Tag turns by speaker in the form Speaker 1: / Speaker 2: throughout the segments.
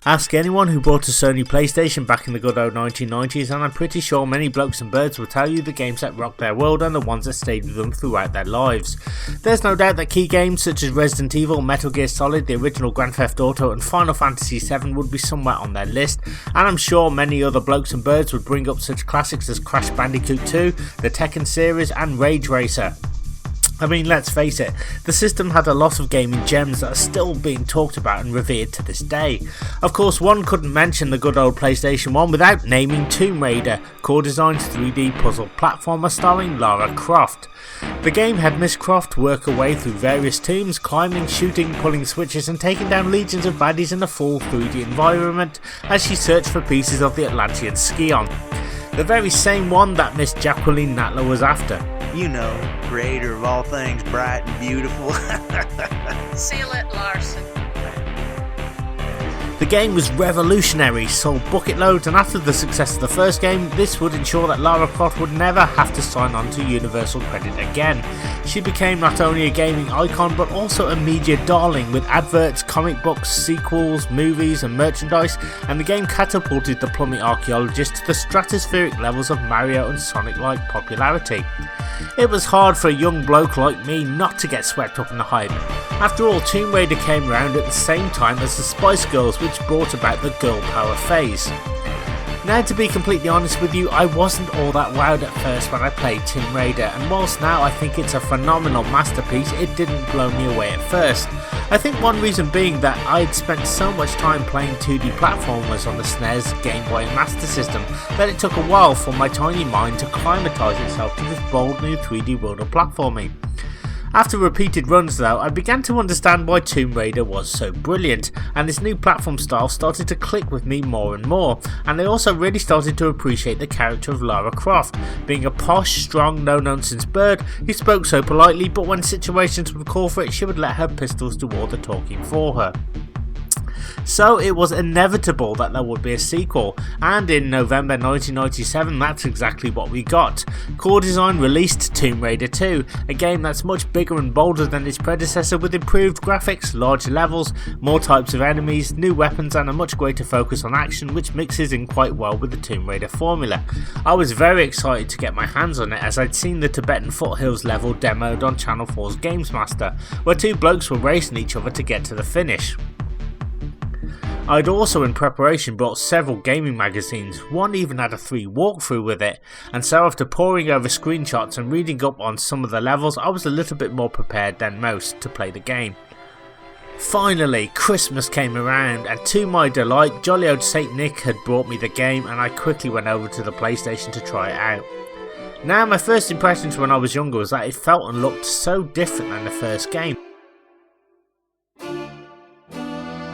Speaker 1: Ask anyone who bought a Sony PlayStation back in the good old 1990s and I'm pretty sure many blokes and birds will tell you the games that rocked their world and the ones that stayed with them throughout their lives. There's no doubt that key games such as Resident Evil, Metal Gear Solid, the original Grand Theft Auto and Final Fantasy VII would be somewhere on their list, and I'm sure many other blokes and birds would bring up such classics as Crash Bandicoot 2, the Tekken series and Rage Racer. I mean, let's face it, the system had a lot of gaming gems that are still being talked about and revered to this day. Of course, one couldn't mention the good old PlayStation 1 without naming Tomb Raider, core designed 3D puzzle platformer starring Lara Croft. The game had Miss Croft work her way through various tombs, climbing, shooting, pulling switches and taking down legions of baddies in a full 3D environment as she searched for pieces of the Atlantean Scion. The very same one that Miss Jacqueline Natla was after.
Speaker 2: You know, creator of all things bright and beautiful.
Speaker 3: Seal it, Larson.
Speaker 1: The game was revolutionary, sold bucket loads, and after the success of the first game, this would ensure that Lara Croft would never have to sign on to Universal credit again. She became not only a gaming icon but also a media darling with adverts, comic books, sequels, movies and merchandise, and the game catapulted the plumbing archaeologist to the stratospheric levels of Mario and Sonic-like popularity. It was hard for a young bloke like me not to get swept up in the hype. After all, Tomb Raider came around at the same time as the Spice Girls, which brought about the girl power phase. Now, to be completely honest with you, I wasn't all that wowed at first when I played Tomb Raider, and whilst now I think it's a phenomenal masterpiece, it didn't blow me away at first. I think one reason being that I'd spent so much time playing 2D platformers on the SNES, Game Boy and Master System that it took a while for my tiny mind to acclimatise itself to this bold new 3D world of platforming. After repeated runs though, I began to understand why Tomb Raider was so brilliant, and this new platform style started to click with me more and more, and I also really started to appreciate the character of Lara Croft, being a posh, strong, no-nonsense bird who spoke so politely, but when situations would call for it, she would let her pistols do all the talking for her. So it was inevitable that there would be a sequel, and in November 1997 that's exactly what we got. Core Design released Tomb Raider 2, a game that's much bigger and bolder than its predecessor with improved graphics, larger levels, more types of enemies, new weapons and a much greater focus on action which mixes in quite well with the Tomb Raider formula. I was very excited to get my hands on it as I'd seen the Tibetan foothills level demoed on Channel 4's Games Master, where two blokes were racing each other to get to the finish. I'd also in preparation bought several gaming magazines, one even had a free walkthrough with it, and so after poring over screenshots and reading up on some of the levels, I was a little bit more prepared than most to play the game. Finally, Christmas came around, and to my delight, jolly old Saint Nick had brought me the game and I quickly went over to the PlayStation to try it out. Now, my first impressions when I was younger was that it felt and looked so different than the first game.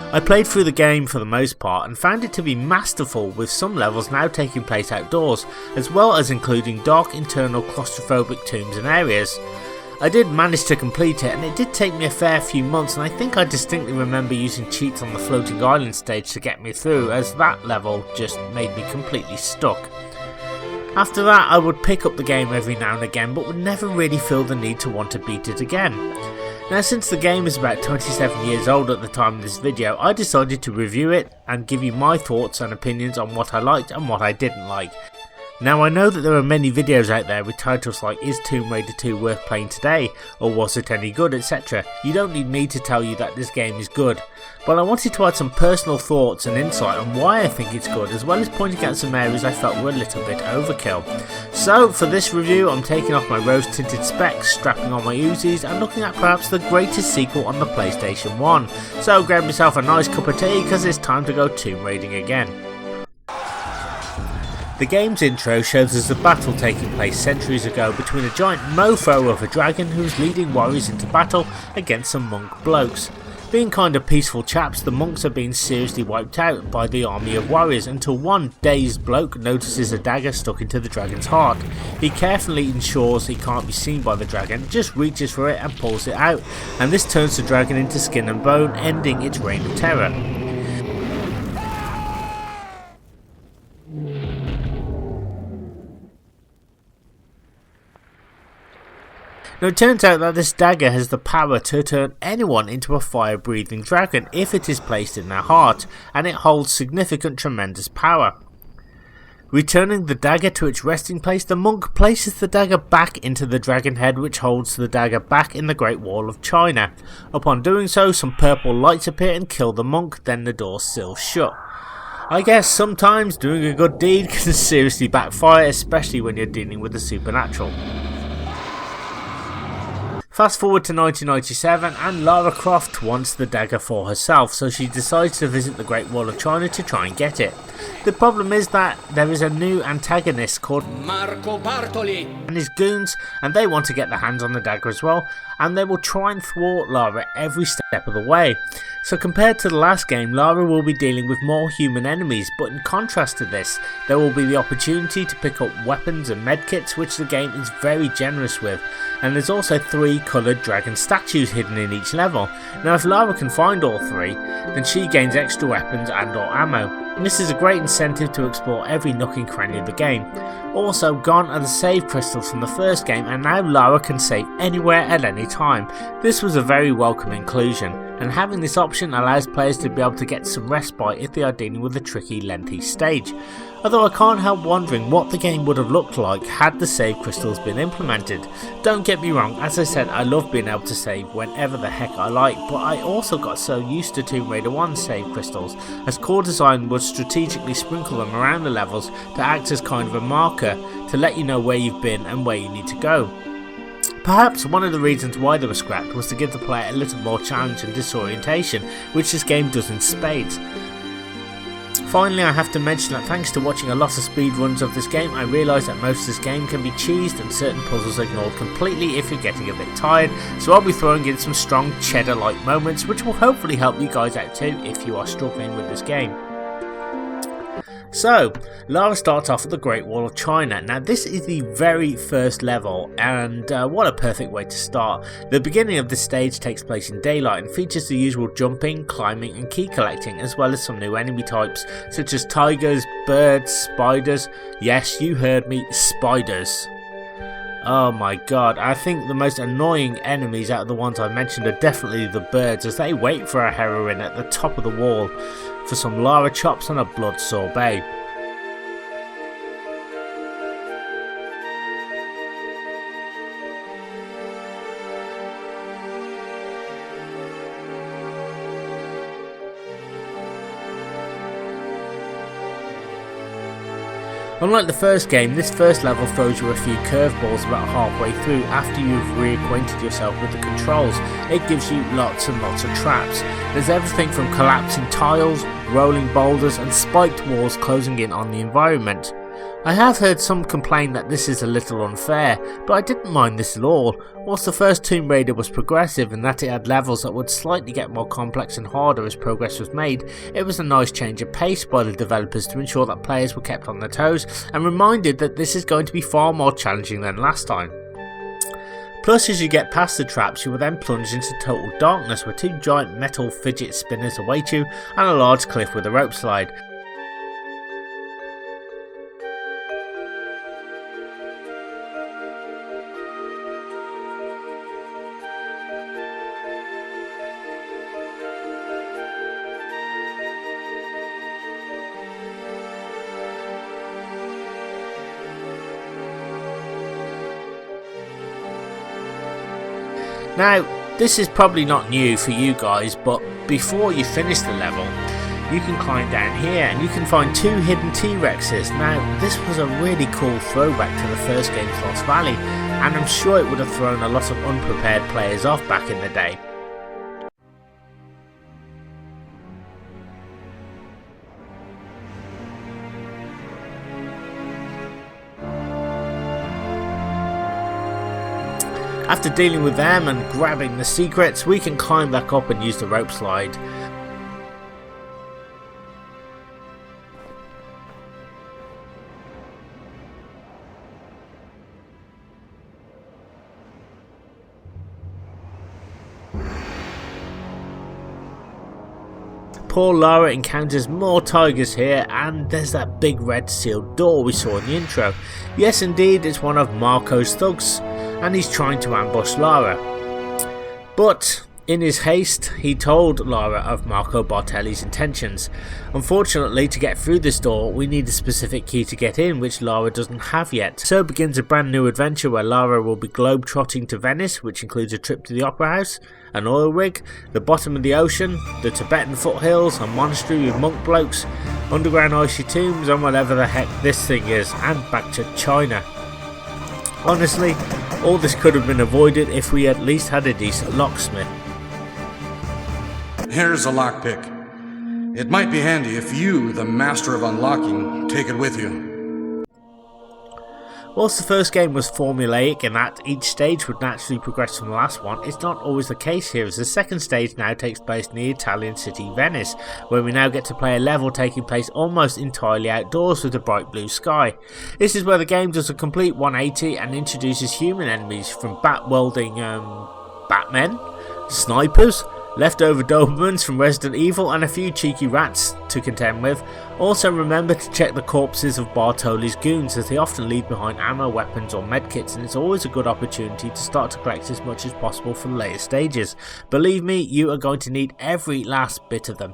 Speaker 1: I played through the game for the most part and found it to be masterful, with some levels now taking place outdoors, as well as including dark internal claustrophobic tombs and areas. I did manage to complete it, and it did take me a fair few months, and I think I distinctly remember using cheats on the floating island stage to get me through, as that level just made me completely stuck. After that I would pick up the game every now and again, but would never really feel the need to want to beat it again. Now, since the game is about 27 years old at the time of this video, I decided to review it and give you my thoughts and opinions on what I liked and what I didn't like. Now, I know that there are many videos out there with titles like "Is Tomb Raider 2 worth playing today?" or "Was it any good?" etc. You don't need me to tell you that this game is good, but I wanted to add some personal thoughts and insight on why I think it's good, as well as pointing out some areas I felt were a little bit overkill. So for this review, I'm taking off my rose tinted specs, strapping on my Uzis and looking at perhaps the greatest sequel on the PlayStation 1. So grab yourself a nice cup of tea, because it's time to go tomb raiding again. The game's intro shows us a battle taking place centuries ago between a giant mofo of a dragon who's leading warriors into battle against some monk blokes. Being kind of peaceful chaps, the monks are being seriously wiped out by the army of warriors until one dazed bloke notices a dagger stuck into the dragon's heart. He carefully ensures he can't be seen by the dragon, just reaches for it and pulls it out, and this turns the dragon into skin and bone, ending its reign of terror. Now it turns out that this dagger has the power to turn anyone into a fire-breathing dragon if it is placed in their heart, and it holds significant tremendous power. Returning the dagger to its resting place, the monk places the dagger back into the dragon head, which holds the dagger back in the Great Wall of China. Upon doing so, some purple lights appear and kill the monk, then the door seals shut. I guess sometimes doing a good deed can seriously backfire, especially when you're dealing with the supernatural. Fast forward to 1997 and Lara Croft wants the dagger for herself, so she decides to visit the Great Wall of China to try and get it. The problem is that there is a new antagonist called Bartoli and his goons, and they want to get their hands on the dagger as well, and they will try and thwart Lara every step of the way. So compared to the last game, Lara will be dealing with more human enemies, but in contrast to this, there will be the opportunity to pick up weapons and medkits, which the game is very generous with, and there's also 3 coloured dragon statues hidden in each level. Now if Lara can find all 3, then she gains extra weapons and or ammo. And this is a great incentive to explore every nook and cranny of the game. Also gone are the save crystals from the first game, and now Lara can save anywhere at any time. This was a very welcome inclusion, and having this option allows players to be able to get some respite if they are dealing with a tricky, lengthy stage. Although I can't help wondering what the game would have looked like had the save crystals been implemented. Don't get me wrong, as I said, I love being able to save whenever the heck I like, but I also got so used to Tomb Raider 1's save crystals, as core design would strategically sprinkle them around the levels to act as kind of a marker to let you know where you've been and where you need to go. Perhaps one of the reasons why they were scrapped was to give the player a little more challenge and disorientation, which this game does in spades. Finally, I have to mention that thanks to watching a lot of speedruns of this game, I realised that most of this game can be cheesed and certain puzzles ignored completely if you're getting a bit tired, so I'll be throwing in some strong cheddar-like moments which will hopefully help you guys out too if you are struggling with this game. So, Lara starts off at the Great Wall of China. Now this is the very first level, and what a perfect way to start. The beginning of this stage takes place in daylight and features the usual jumping, climbing and key collecting, as well as some new enemy types such as tigers, birds, spiders. Yes, you heard me, spiders. Oh my god, I think the most annoying enemies out of the ones I mentioned are definitely the birds, as they wait for a heroine at the top of the wall for some Lara chops and a blood sorbet. Unlike the first game, this first level throws you a few curveballs about halfway through after you've reacquainted yourself with the controls. It gives you lots and lots of traps. There's everything from collapsing tiles, rolling boulders and spiked walls closing in on the environment. I have heard some complain that this is a little unfair, but I didn't mind this at all. Whilst the first Tomb Raider was progressive in that it had levels that would slightly get more complex and harder as progress was made, it was a nice change of pace by the developers to ensure that players were kept on their toes and reminded that this is going to be far more challenging than last time. Plus, as you get past the traps, you will then plunge into total darkness where 2 giant metal fidget spinners await you and a large cliff with a rope slide. Now, this is probably not new for you guys, but before you finish the level, you can climb down here and you can find 2 hidden T-Rexes. Now, this was a really cool throwback to the first game's Lost Valley, and I'm sure it would have thrown a lot of unprepared players off back in the day. After dealing with them and grabbing the secrets, we can climb back up and use the rope slide. Poor Lara encounters more tigers here, and there's that big red sealed door we saw in the intro. Yes indeed, it's one of Marco's thugs. and he's trying to ambush Lara. But in his haste, he told Lara of Marco Bartoli's intentions. Unfortunately, to get through this door, we need a specific key to get in, which Lara doesn't have yet. So begins a brand new adventure where Lara will be globe-trotting to Venice, which includes a trip to the Opera House, an oil rig, the bottom of the ocean, the Tibetan foothills, a monastery with monk blokes, underground icy tombs, and whatever the heck this thing is, and back to China. Honestly, all this could have been avoided if we at least had a decent locksmith.
Speaker 4: Here's a lockpick. It might be handy if you, the master of unlocking, take it with you.
Speaker 1: Whilst the first game was formulaic in that each stage would naturally progress from the last one, it's not always the case here, as the second stage now takes place in the Italian city Venice, where we now get to play a level taking place almost entirely outdoors with a bright blue sky. This is where the game does a complete 180 and introduces human enemies from bat-welding Batmen, snipers, leftover Dobermans from Resident Evil, and a few cheeky rats to contend with. Also remember to check the corpses of Bartoli's goons, as they often leave behind ammo, weapons or medkits, and it's always a good opportunity to start to collect as much as possible for the later stages. Believe me, you are going to need every last bit of them.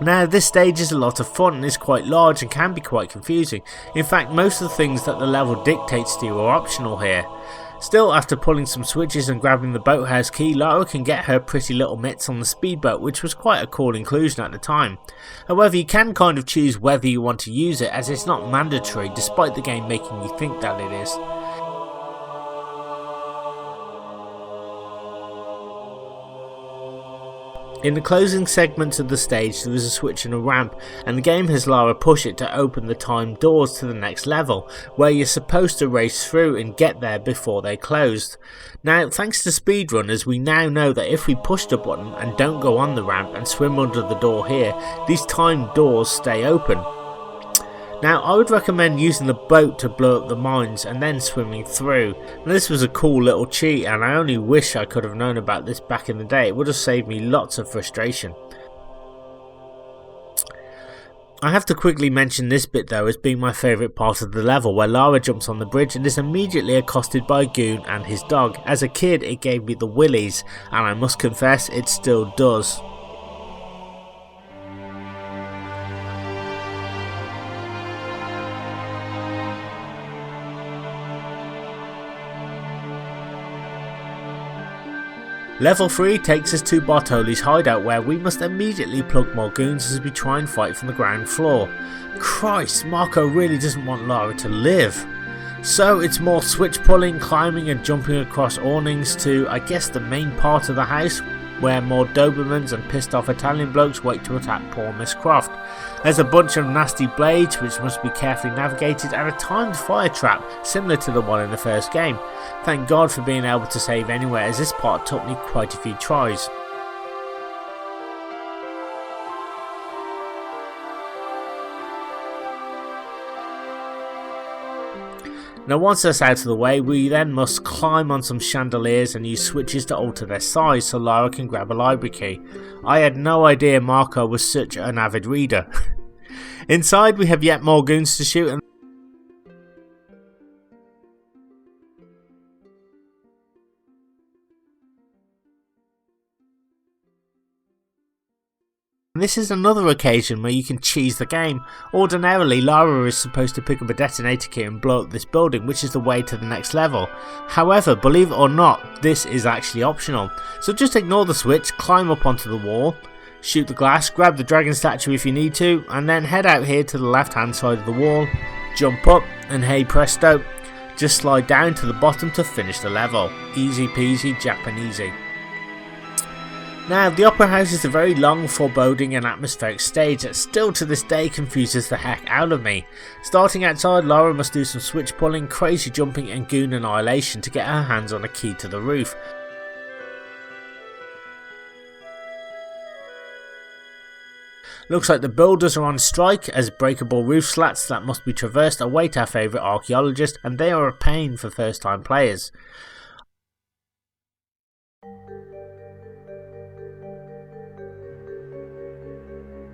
Speaker 1: Now, this stage is a lot of fun and is quite large and can be quite confusing. In fact, most of the things that the level dictates to you are optional here. Still, after pulling some switches and grabbing the boathouse key, Lara can get her pretty little mitts on the speedboat, which was quite a cool inclusion at the time. However, you can kind of choose whether you want to use it, as it's not mandatory, despite the game making you think that it is. In the closing segments of the stage, there is a switch and a ramp, and the game has Lara push it to open the timed doors to the next level, where you're supposed to race through and get there before they closed. Now, thanks to speedrunners, we now know that if we push the button and don't go on the ramp and swim under the door here, these timed doors stay open. Now, I would recommend using the boat to blow up the mines and then swimming through. Now, this was a cool little cheat, and I only wish I could have known about this back in the day. It would have saved me lots of frustration. I have to quickly mention this bit though as being my favourite part of the level, where Lara jumps on the bridge and is immediately accosted by a goon and his dog. As a kid, it gave me the willies, and I must confess it still does. Level 3 takes us to Bartoli's hideout, where we must immediately plug more goons as we try and fight from the ground floor. Christ, Marco really doesn't want Lara to live. So it's more switch pulling, climbing and jumping across awnings to, I guess, the main part of the house, where more Dobermans and pissed off Italian blokes wait to attack poor Miss Croft. There's a bunch of nasty blades which must be carefully navigated, and a timed fire trap similar to the one in the first game. Thank God for being able to save anywhere, as this part took me quite a few tries. Now, once that's out of the way, we then must climb on some chandeliers and use switches to alter their size so Lara can grab a library key. I had no idea Marco was such an avid reader. Inside, we have yet more goons to shoot, and this is another occasion where you can cheese the game. Ordinarily, Lara is supposed to pick up a detonator key and blow up this building, which is the way to the next level. However, believe it or not, this is actually optional. So just ignore the switch, climb up onto the wall, shoot the glass, grab the dragon statue if you need to, and then head out here to the left hand side of the wall, jump up, and hey presto, just slide down to the bottom to finish the level. Easy peasy Japanesey. Now, the Opera House is a very long, foreboding and atmospheric stage that still to this day confuses the heck out of me. Starting outside, Lara must do some switch pulling, crazy jumping and goon annihilation to get her hands on a key to the roof. Looks like the builders are on strike, as breakable roof slats that must be traversed await our favourite archaeologist, and they are a pain for first time players.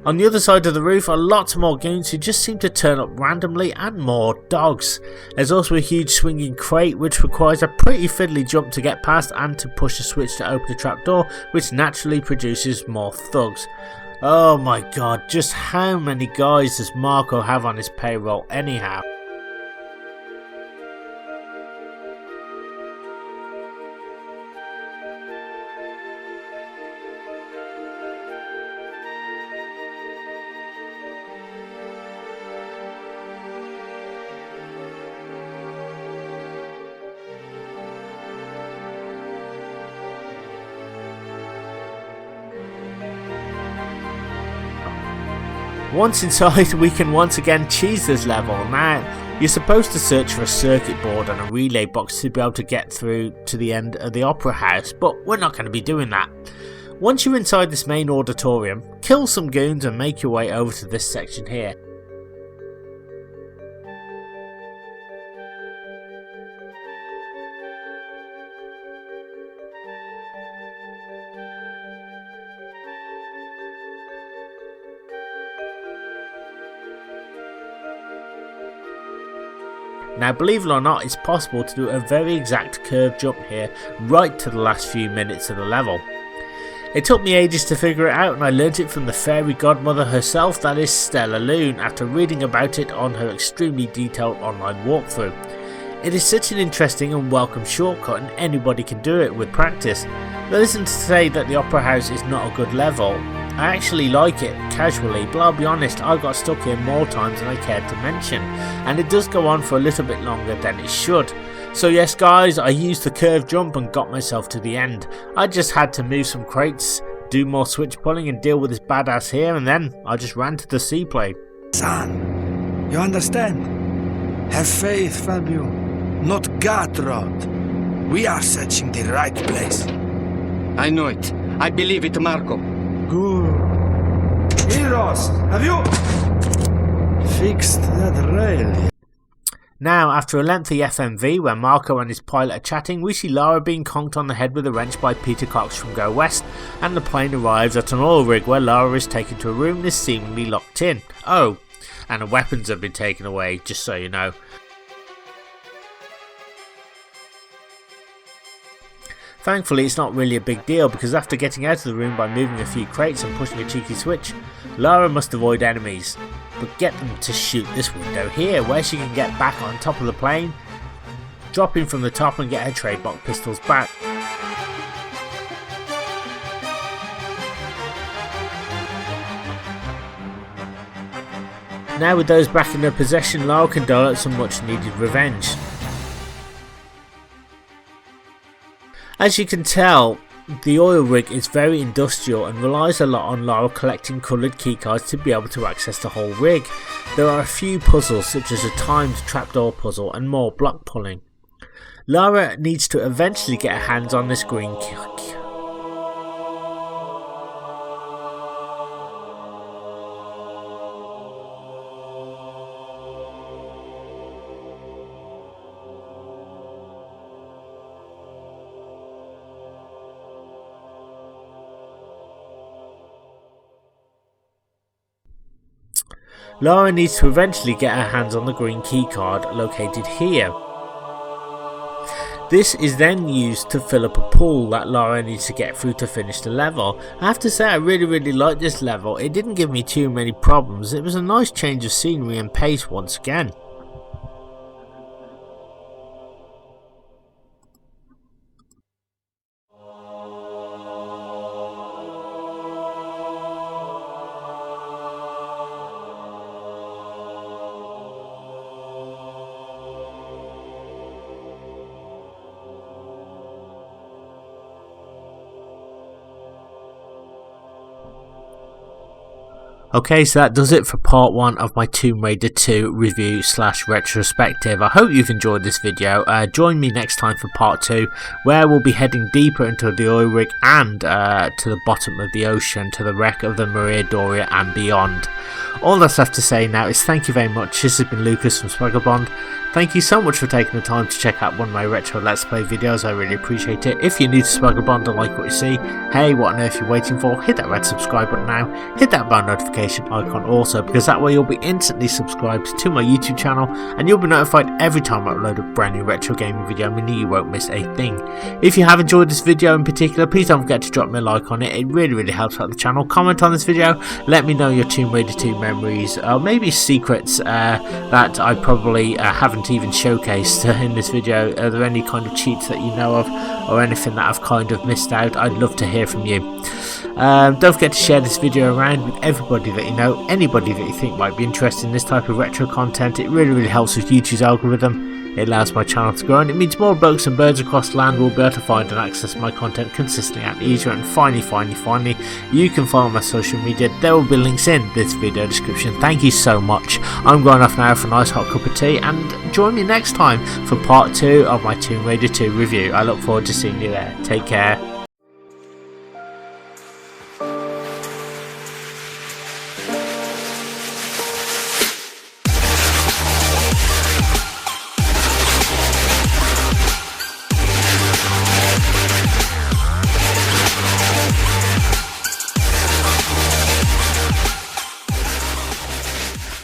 Speaker 1: On the other side of the roof are lots more goons who just seem to turn up randomly, and more dogs. There's also a huge swinging crate which requires a pretty fiddly jump to get past and to push a switch to open a trapdoor, which naturally produces more thugs. Oh my god, just how many guys does Marco have on his payroll anyhow? Once inside, we can once again cheese this level. Now, you're supposed to search for a circuit board and a relay box to be able to get through to the end of the opera house, but we're not going to be doing that. Once you're inside this main auditorium, kill some goons and make your way over to this section here. Now, believe it or not, it's possible to do a very exact curve jump here right to the last few minutes of the level. It took me ages to figure it out, and I learnt it from the fairy godmother herself, that is Stella Loon, after reading about it on her extremely detailed online walkthrough. It is such an interesting and welcome shortcut, and anybody can do it with practice. That isn't to say that the Opera House is not a good level. I actually like it, casually, but I'll be honest, I got stuck here more times than I cared to mention, and it does go on for a little bit longer than it should. So yes guys, I used the curve jump and got myself to the end. I just had to move some crates, do more switch pulling and deal with this badass here, and then I just ran to the seaplane.
Speaker 5: Son, you understand? Have faith, Fabio, not gut rot. We are searching the right place.
Speaker 6: I know it. I believe it, Marco.
Speaker 5: Good. Heroes, have you fixed that rail?
Speaker 1: Now, after a lengthy FMV where Marco and his pilot are chatting, we see Lara being conked on the head with a wrench by Peter Cox from Go West, and the plane arrives at an oil rig where Lara is taken to a room and is seemingly locked in. Oh, and her weapons have been taken away, just so you know. Thankfully, it's not really a big deal, because after getting out of the room by moving a few crates and pushing a cheeky switch, Lara must avoid enemies, but get them to shoot this window here, where she can get back on top of the plane, drop in from the top and get her trademark pistols back. Now with those back in her possession, Lara can dole out some much needed revenge. As you can tell, the oil rig is very industrial and relies a lot on Lara collecting coloured keycards to be able to access the whole rig. There are a few puzzles such as a timed trapdoor puzzle and more block pulling. Lara needs to eventually get her hands on this green key. Lara needs to eventually get her hands on the green keycard located here. This is then used to fill up a pool that Lara needs to get through to finish the level. I have to say I really liked this level. It didn't give me too many problems. It was a nice change of scenery and pace once again. Okay, so that does it for part 1 of my Tomb Raider 2 review / retrospective. I hope you've enjoyed this video. Join me next time for part 2, where we'll be heading deeper into the oil rig and to the bottom of the ocean, to the wreck of the Maria Doria and beyond. All that's left to say now is thank you very much. This has been Lucas from Swaggerbond. Thank you so much for taking the time to check out one of my retro Let's Play videos, I really appreciate it. If you're new to Swaggerbond and like what you see, hey, what on earth are you waiting for? Hit that red subscribe button now, hit that bell notification icon also, because that way you'll be instantly subscribed to my YouTube channel and you'll be notified every time I upload a brand new retro gaming video, meaning you won't miss a thing. If you have enjoyed this video in particular, please don't forget to drop me a like on it, it really helps out the channel. Comment on this video, let me know your Tomb Raider 2 memories, or maybe secrets that I probably haven't even showcased in this video. Are there any kind of cheats that you know of, or anything that I've kind of missed out? I'd love to hear from you. Don't forget to share this video around with everybody that you know, anybody that you think might be interested in this type of retro content. It really helps with YouTube's algorithm. It allows my channel to grow, and it means more blokes and birds across the land will be able to find and access my content consistently and easier. And finally, you can follow my social media. There will be links in this video description. Thank you so much. I'm going off now for a nice hot cup of tea, and join me next time for part 2 of my Tomb Raider 2 review. I look forward to seeing you there. Take care.